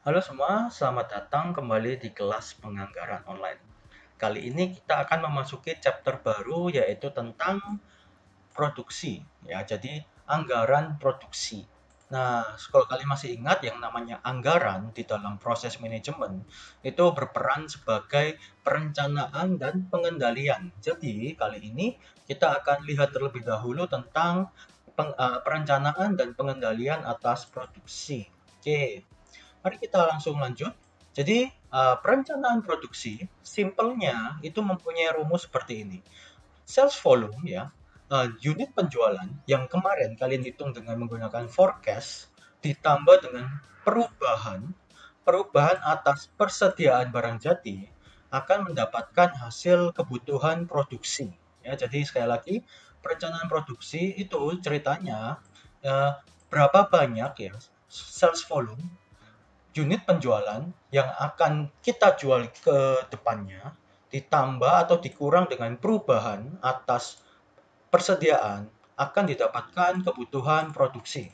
Halo semua, selamat datang kembali di kelas penganggaran online. Kali ini kita akan memasuki chapter baru yaitu tentang produksi ya. Jadi anggaran produksi. Nah, kalau kalian masih ingat yang namanya anggaran di dalam proses manajemen itu berperan sebagai perencanaan dan pengendalian. Jadi, kali ini kita akan lihat terlebih dahulu tentang perencanaan dan pengendalian atas produksi. Oke. Mari kita langsung lanjut. Jadi, perencanaan produksi, simpelnya itu mempunyai rumus seperti ini. Sales volume ya, unit penjualan yang kemarin kalian hitung dengan menggunakan forecast ditambah dengan perubahan perubahan atas persediaan barang jadi akan mendapatkan hasil kebutuhan produksi. Ya, jadi sekali lagi perencanaan produksi itu ceritanya berapa banyak ya sales volume unit penjualan yang akan kita jual ke depannya ditambah atau dikurang dengan perubahan atas persediaan akan didapatkan kebutuhan produksi.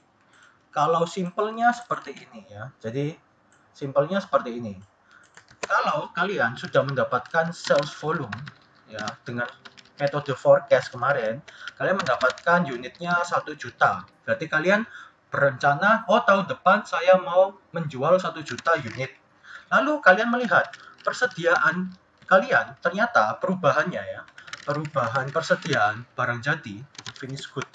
Kalau simpelnya seperti ini ya. Jadi simpelnya seperti ini. Kalau kalian sudah mendapatkan sales volume ya dengan metode forecast kemarin, kalian mendapatkan unitnya 1 juta. Berarti kalian berencana, oh tahun depan saya mau menjual 1 juta unit. Lalu kalian melihat persediaan kalian ternyata perubahannya ya, perubahan persediaan barang jadi, finish good.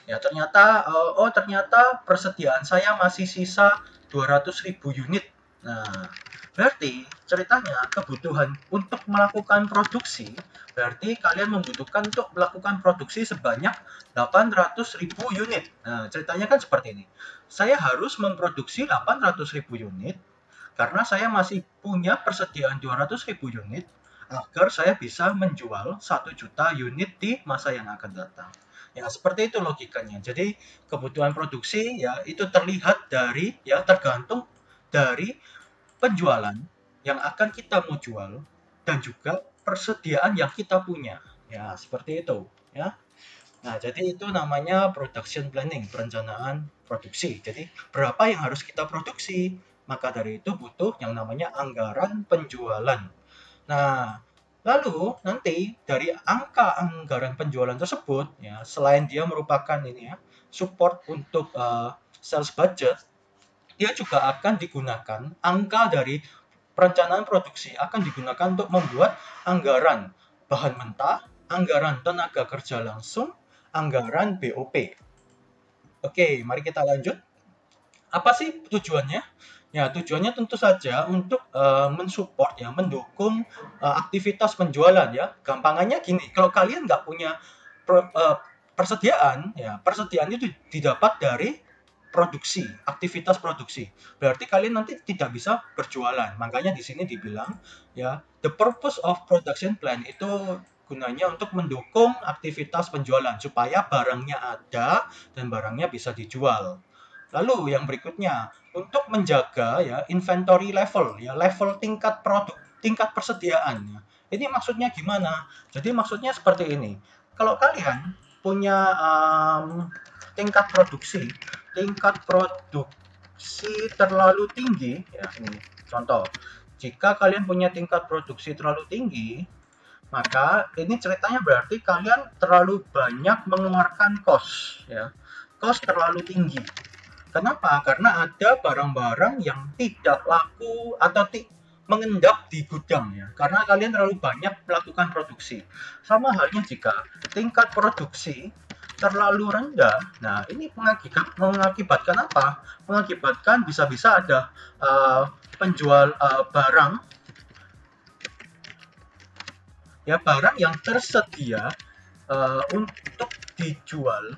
Ya ternyata, ternyata persediaan saya masih sisa 200.000 unit. Nah, berarti ceritanya kebutuhan untuk melakukan produksi, berarti kalian membutuhkan untuk melakukan produksi sebanyak 800.000 unit. Nah, ceritanya kan seperti ini. Saya harus memproduksi 800.000 unit karena saya masih punya persediaan 200.000 unit agar saya bisa menjual 1 juta unit di masa yang akan datang. Ya, seperti itu logikanya. Jadi, kebutuhan produksi ya itu terlihat dari ya tergantung dari penjualan yang akan kita mau jual dan juga persediaan yang kita punya. Ya, seperti itu, ya. Nah, jadi itu namanya production planning, perencanaan produksi. Jadi, berapa yang harus kita produksi? Maka dari itu butuh yang namanya anggaran penjualan. Nah, lalu nanti dari angka anggaran penjualan tersebut, ya, selain dia merupakan ini ya, support untuk sales budget, dia juga akan digunakan angka dari perencanaan produksi akan digunakan untuk membuat anggaran bahan mentah, anggaran tenaga kerja langsung, anggaran BOP. Oke, mari kita lanjut. Apa sih tujuannya? Ya, tujuannya tentu saja untuk mensupport ya, mendukung aktivitas penjualan ya. Gampangannya gini, kalau kalian nggak punya persediaan, ya persediaan itu didapat dari produksi, aktivitas produksi. Berarti kalian nanti tidak bisa berjualan. Makanya di sini dibilang ya, the purpose of production plan itu gunanya untuk mendukung aktivitas penjualan supaya barangnya ada dan barangnya bisa dijual. Lalu yang berikutnya, untuk menjaga ya inventory level ya, level tingkat produk, tingkat persediaan ya. Ini maksudnya gimana? Jadi maksudnya seperti ini. Kalau kalian punya tingkat produksi terlalu tinggi ya, ini contoh. Jika kalian punya tingkat produksi terlalu tinggi, maka ini ceritanya berarti kalian terlalu banyak mengeluarkan cost ya. Cost terlalu tinggi. Kenapa? Karena ada barang-barang yang tidak laku atau mengendap di gudang ya. Karena kalian terlalu banyak melakukan produksi. Sama halnya jika tingkat produksi terlalu rendah. Nah, ini mengakibatkan apa? Mengakibatkan bisa-bisa ada penjual barang ya, barang yang tersedia untuk dijual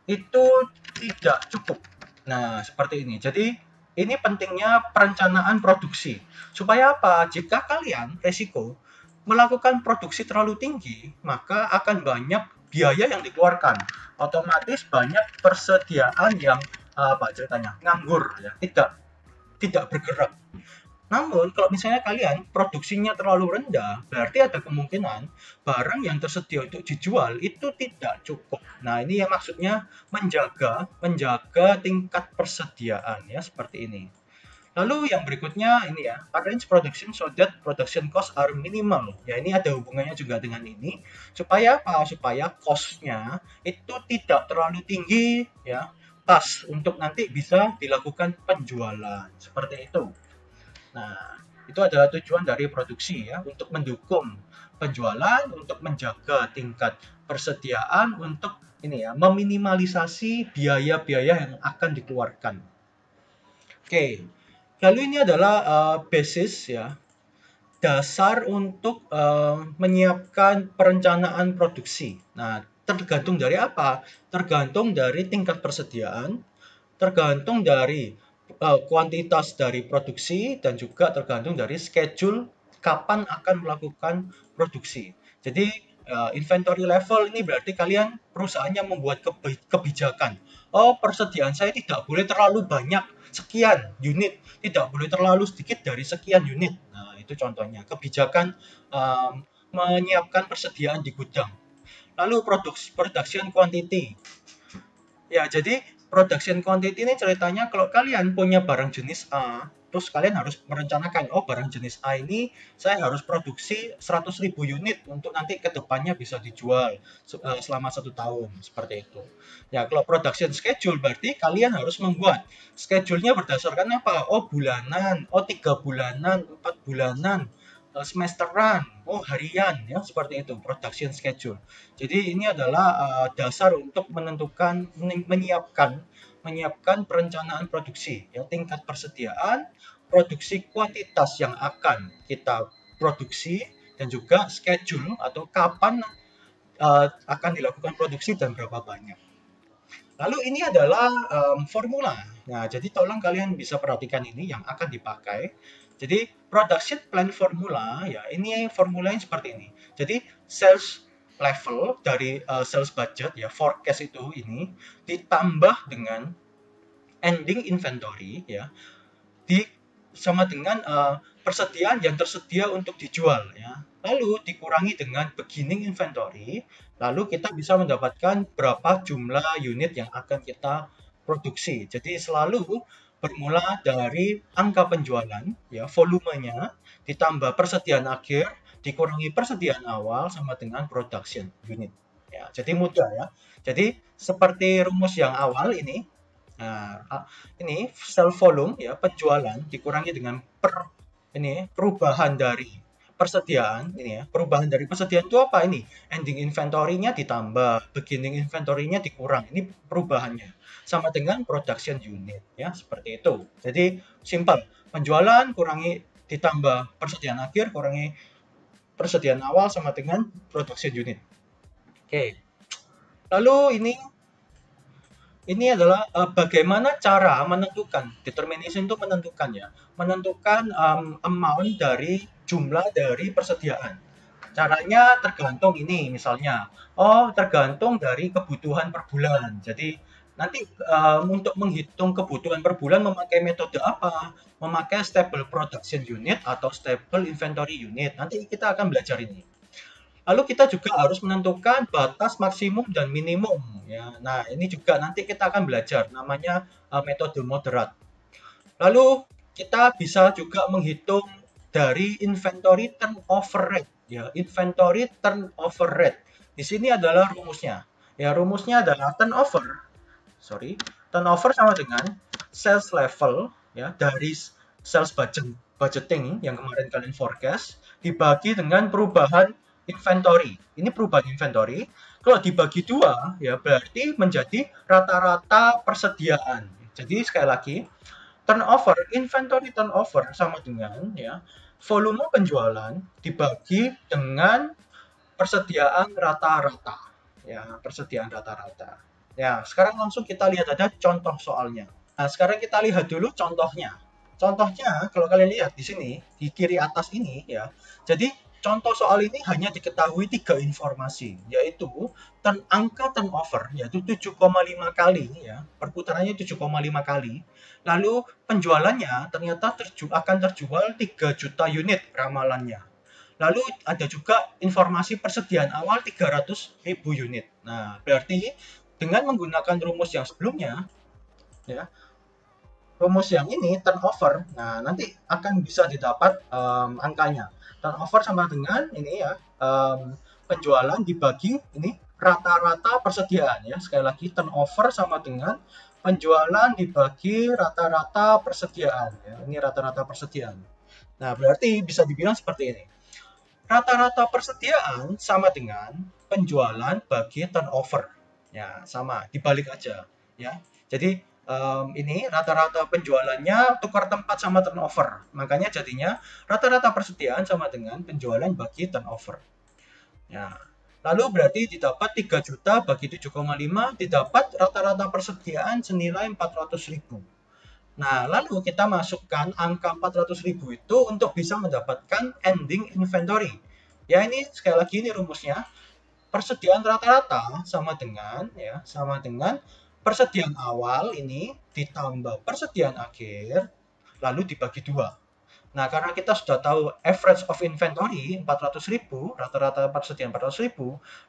itu tidak cukup. Nah, seperti ini. Jadi, ini pentingnya perencanaan produksi. Supaya apa? Jika kalian resiko melakukan produksi terlalu tinggi, maka akan banyak biaya yang dikeluarkan. Otomatis banyak persediaan yang apa ceritanya nganggur ya, tidak bergerak. Namun, kalau misalnya kalian produksinya terlalu rendah, berarti ada kemungkinan barang yang tersedia untuk dijual itu tidak cukup. Nah, ini yang maksudnya menjaga tingkat persediaan ya, seperti ini. Lalu yang berikutnya ini ya, arrange production so that production cost are minimal. Ya, ini ada hubungannya juga dengan ini. Supaya apa? Supaya cost-nya itu tidak terlalu tinggi ya, pas untuk nanti bisa dilakukan penjualan. Seperti itu. Nah, itu adalah tujuan dari produksi ya, untuk mendukung penjualan, untuk menjaga tingkat persediaan, untuk ini ya, meminimalisasi biaya-biaya yang akan dikeluarkan. Oke, lalu ini adalah basis ya, dasar untuk menyiapkan perencanaan produksi. Nah, tergantung dari apa? Tergantung dari tingkat persediaan, tergantung dari kuantitas dari produksi, dan juga tergantung dari schedule kapan akan melakukan produksi. Jadi inventory level ini berarti kalian perusahaannya membuat kebijakan. Oh, persediaan saya tidak boleh terlalu banyak sekian unit, tidak boleh terlalu sedikit dari sekian unit. Nah, itu contohnya kebijakan menyiapkan persediaan di gudang. Lalu production quantity. Ya, jadi production quantity ini ceritanya kalau kalian punya barang jenis A, terus kalian harus merencanakan, oh barang jenis A ini saya harus produksi 100.000 unit untuk nanti ke depannya bisa dijual selama 1 tahun, seperti itu. Ya, kalau production schedule berarti kalian harus membuat schedule-nya berdasarkan apa? Oh bulanan, oh 3 bulanan, 4 bulanan, semesteran, oh harian, ya seperti itu production schedule. Jadi ini adalah dasar untuk menyiapkan perencanaan produksi, ya tingkat persediaan, produksi kuantitas yang akan kita produksi, dan juga schedule atau kapan akan dilakukan produksi dan berapa banyak. Lalu ini adalah formula. Nah, jadi tolong kalian bisa perhatikan ini yang akan dipakai. Jadi production plan formula ya, ini formulanya seperti ini. Jadi sales level dari sales budget ya, forecast itu ini ditambah dengan ending inventory ya, sama dengan persediaan yang tersedia untuk dijual ya. Lalu dikurangi dengan beginning inventory, lalu kita bisa mendapatkan berapa jumlah unit yang akan kita produksi. Jadi selalu bermula dari angka penjualan ya, volumenya ditambah persediaan akhir dikurangi persediaan awal sama dengan production unit. Ya, jadi mudah ya. Jadi seperti rumus yang awal ini. Nah, ini sell volume ya, penjualan dikurangi dengan perubahan dari persediaan ini ya. Perubahan dari persediaan itu apa ini? Ending inventory-nya ditambah, beginning inventory-nya dikurang. Ini perubahannya. Sama dengan production unit ya, seperti itu. Jadi simple. Penjualan kurangi ditambah persediaan akhir kurangi persediaan awal sama dengan production unit. Oke. Lalu ini adalah bagaimana cara menentukan, determination itu menentukan ya, menentukan amount dari jumlah dari persediaan. Caranya tergantung ini misalnya, oh tergantung dari kebutuhan per bulan. Jadi nanti untuk menghitung kebutuhan per bulan memakai metode apa? Memakai stable production unit atau stable inventory unit. Nanti kita akan belajar ini. Lalu kita juga harus menentukan batas maksimum dan minimum ya. Nah, ini juga nanti kita akan belajar namanya metode moderat. Lalu kita bisa juga menghitung dari inventory turnover rate ya, inventory turnover rate. Di sini adalah rumusnya. Ya, rumusnya adalah turnover sama dengan sales level ya dari sales budgeting yang kemarin kalian forecast dibagi dengan perubahan inventory. Ini perubahan inventory. Kalau dibagi 2 ya berarti menjadi rata-rata persediaan. Jadi sekali lagi, inventory turnover sama dengan ya volume penjualan dibagi dengan persediaan rata-rata. Ya, persediaan rata-rata. Ya, sekarang langsung kita lihat ada contoh soalnya. Nah, sekarang kita lihat dulu contohnya. Contohnya kalau kalian lihat di sini di kiri atas ini ya. Jadi contoh soal ini hanya diketahui 3 informasi, yaitu angka turnover, yaitu 7,5 kali, ya, perputarannya 7,5 kali. Lalu penjualannya ternyata akan terjual 3 juta unit ramalannya. Lalu ada juga informasi persediaan awal 300.000 unit. Nah, berarti dengan menggunakan rumus yang sebelumnya, ya, rumus yang ini turnover, nah nanti akan bisa didapat angkanya. Turnover sama dengan ini ya, penjualan dibagi ini rata-rata persediaan ya. Sekali lagi turnover sama dengan penjualan dibagi rata-rata persediaan ya. Ini rata-rata persediaan. Nah, berarti bisa dibilang seperti ini. Rata-rata persediaan sama dengan penjualan bagi turnover. Ya, sama, dibalik aja ya. Jadi ini rata-rata penjualannya tukar tempat sama turnover. Makanya jadinya rata-rata persediaan sama dengan penjualan bagi turnover. Ya. Lalu berarti didapat 3 juta bagi 7,5 didapat rata-rata persediaan senilai 400.000. Nah, lalu kita masukkan angka 400.000 itu untuk bisa mendapatkan ending inventory. Ya, ini sekali lagi ini rumusnya. Persediaan rata-rata sama dengan persediaan awal ini ditambah persediaan akhir lalu dibagi 2. Nah, karena kita sudah tahu average of inventory 400.000, rata-rata persediaan 400.000,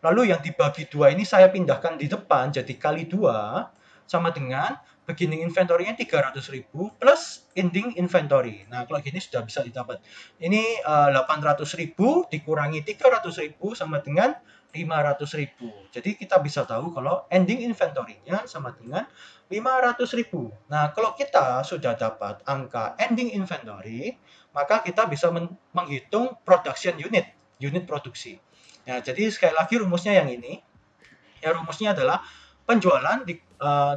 lalu yang dibagi 2 ini saya pindahkan di depan jadi kali 2 sama dengan beginning inventory-nya 300.000 plus ending inventory. Nah, kalau gini sudah bisa didapat. Ini 800.000 dikurangi 300.000 sama dengan 500.000. Jadi kita bisa tahu kalau ending inventory-nya sama dengan 500.000. Nah, kalau kita sudah dapat angka ending inventory, maka kita bisa menghitung production unit produksi. Nah, jadi sekali lagi rumusnya yang ini. Ya, rumusnya adalah penjualan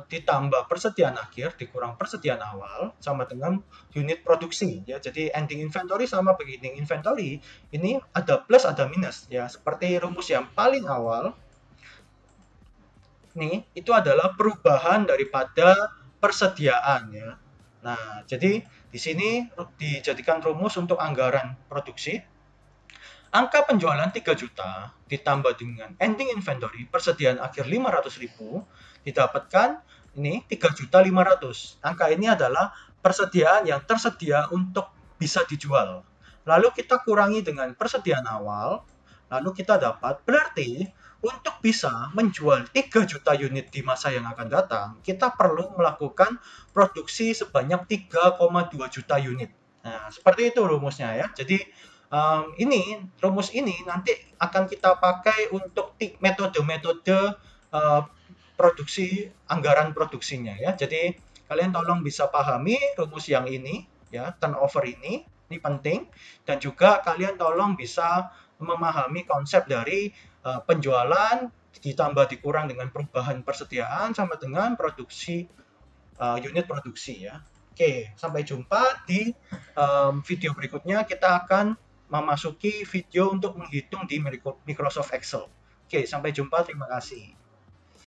ditambah persediaan akhir dikurang persediaan awal sama dengan unit produksi ya. Jadi ending inventory sama beginning inventory ini ada plus ada minus ya. Seperti rumus yang paling awal nih, itu adalah perubahan daripada persediaan ya. Nah, jadi di sini dijadikan rumus untuk anggaran produksi. Angka penjualan 3 juta ditambah dengan ending inventory persediaan akhir 500.000 didapatkan ini 3.500.000. Angka ini adalah persediaan yang tersedia untuk bisa dijual. Lalu kita kurangi dengan persediaan awal, lalu kita dapat berarti untuk bisa menjual 3 juta unit di masa yang akan datang, kita perlu melakukan produksi sebanyak 3,2 juta unit. Nah, seperti itu rumusnya ya. Jadi rumus ini nanti akan kita pakai untuk metode-metode produksi, anggaran produksinya ya. Jadi kalian tolong bisa pahami rumus yang ini ya, turnover ini penting, dan juga kalian tolong bisa memahami konsep dari penjualan ditambah dikurang dengan perubahan persediaan sama dengan produksi unit produksi ya. Oke, sampai jumpa di video berikutnya. Kita akan memasuki video untuk menghitung di Microsoft Excel. Oke, sampai jumpa. Terima kasih.